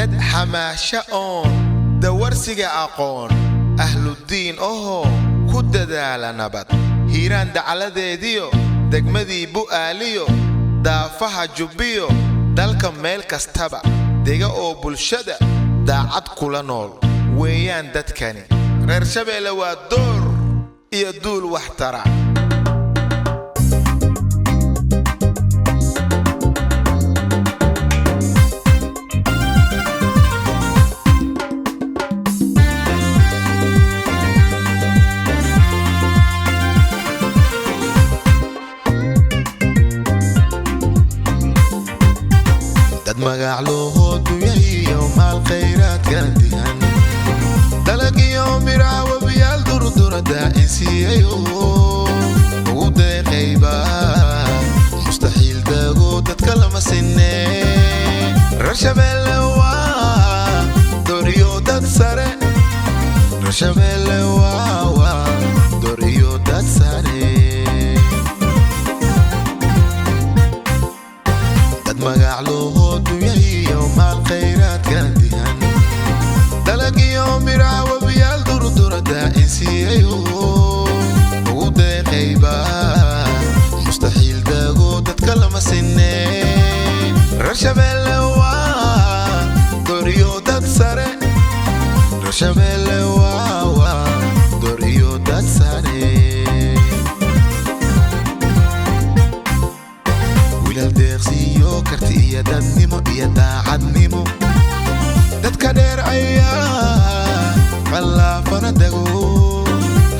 dad xamaasha oon dawarsiga aqoon ahludiin ohoo ku dadaala nabad hiiraan dacaladeediyo degmadii bu'aaliyo daafaha jubbiyo dalka meel kastaba dega oo bulshada daacad kula nool weeyaan dadkani reer Shabeelle waa door iyo duul wax tara magac loo hooduyayo maal khayraad gaadiyan dalagiyo miraawo biyaal durdurada insiyayo ugu deeqayba mustaxiil dago dadka lama sinne reer Shabeelle waa doriyo dad sare reer Shabeelle waa doriyo dad sare dad magac loo hooduyayo maal khayraad gaadiyan dalagiyo miraawo biyaal durdurada insiyayo ugu deeqayba mustaxiil dago dadka lama sinne reer Shabeelle waa doriyo dad sare reer Shabeelle waa doriyo dad sare wiilal deeqsiyo karti iyo dadnimo iyo daacadnimo dadka dheer ayaa qallaafana dago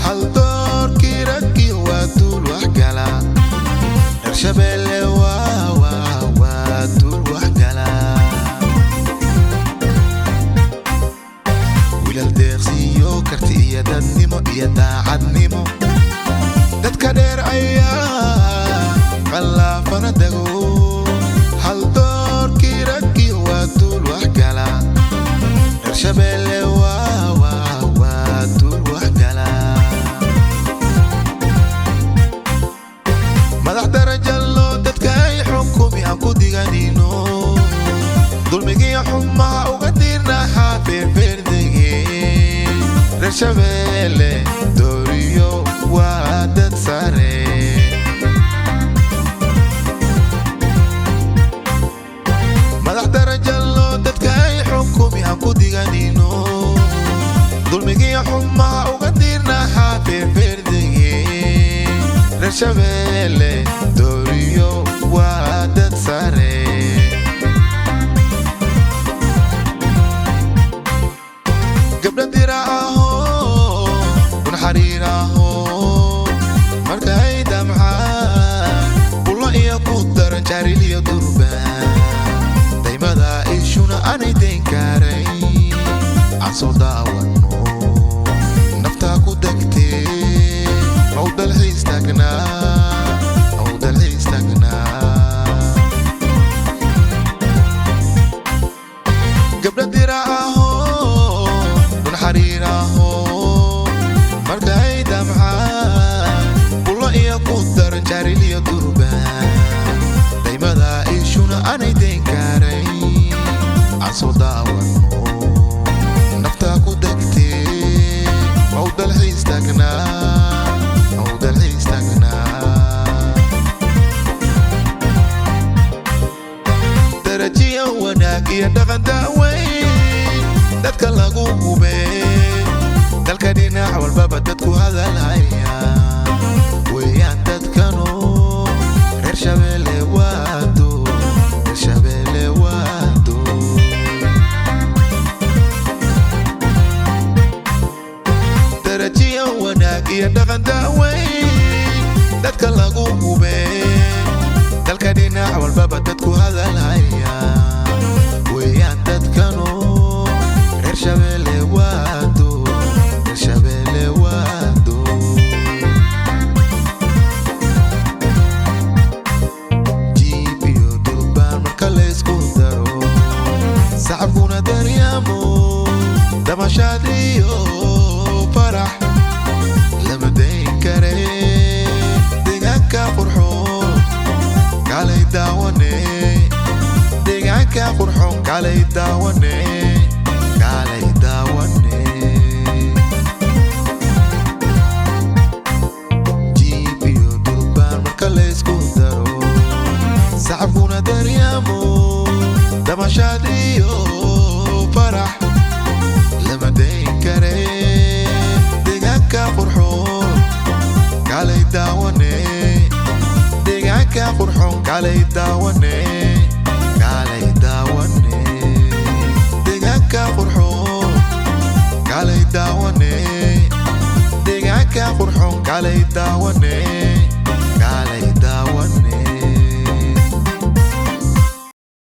hal doorkii raggii waa duul wax gala reer Shabeelle waa duul wax gala wiilal deeqsiyo karti iyo dadnimo iyo daacadnimo dadka dheer ayaa qallaafana dago hal doorkii raggii waa duul wax gala reer Shabeelle waa duul wax gala madax darajallo dadka ay xukumi aan ku diganino dulmigiyo xumaha uga dirnaha feerfeerdege reer Shabeelle doriyo waa dad sare madax darajallo dadka ay xukumi aan ku diganino dulmigiyo xumaha uga dirnaha feerfeerdege reer Shabeelle doriyo waa dad sare gabdha diraaho kun xariiraho marka ay damcaan bulo iyo ku daran jaaril iyo durbaan daymada ishuna aanay dayn karayn aan soo daawano naftaa ku degtee mawdal xiistaagnaa gabdha diraaho kun xariiraho marka ay damcaan bulo iyo ku daran jaaril iyo durbaan daymada ishuna aanay dayn karayn aan soo daawano naftaa ku degtee mawdal xiistaagnaa darajiya wanaag iyo dhaqan daaweyn dadka lagu hubee dalka dhinac walbaba dadku hadalhaya weeyaan dadkano reer Shabeelle waa duul reer Shabeelle waa duul darajiya wanaag iyo dhaqan daaweyn dadka lagu hubee dalka dhinac walbaba dadku hadalhaya weeyaan dadkano reer Shabeelle waa duul reer Shabeelle waa duul jiib iyo durbaan marka laysku daro sacabkuna daryaamo damashaad iyo farax lama dayn kare deegaanka qurxoon kalay daawane deegaanka deegaanka qurxoon kaalay daawane kaalay daawane jiib iyo durbaan marka laysku daro sacabkuna daryaamo damashaad iyo farax lama dayn kare deegaanka qurxoon kaalay daawane deegaanka qurxoon kaalay daawane kaalay daawane deegaanka qurxoon kaalay daawane deegaanka qurxoon kaalay daawane kaalay daawane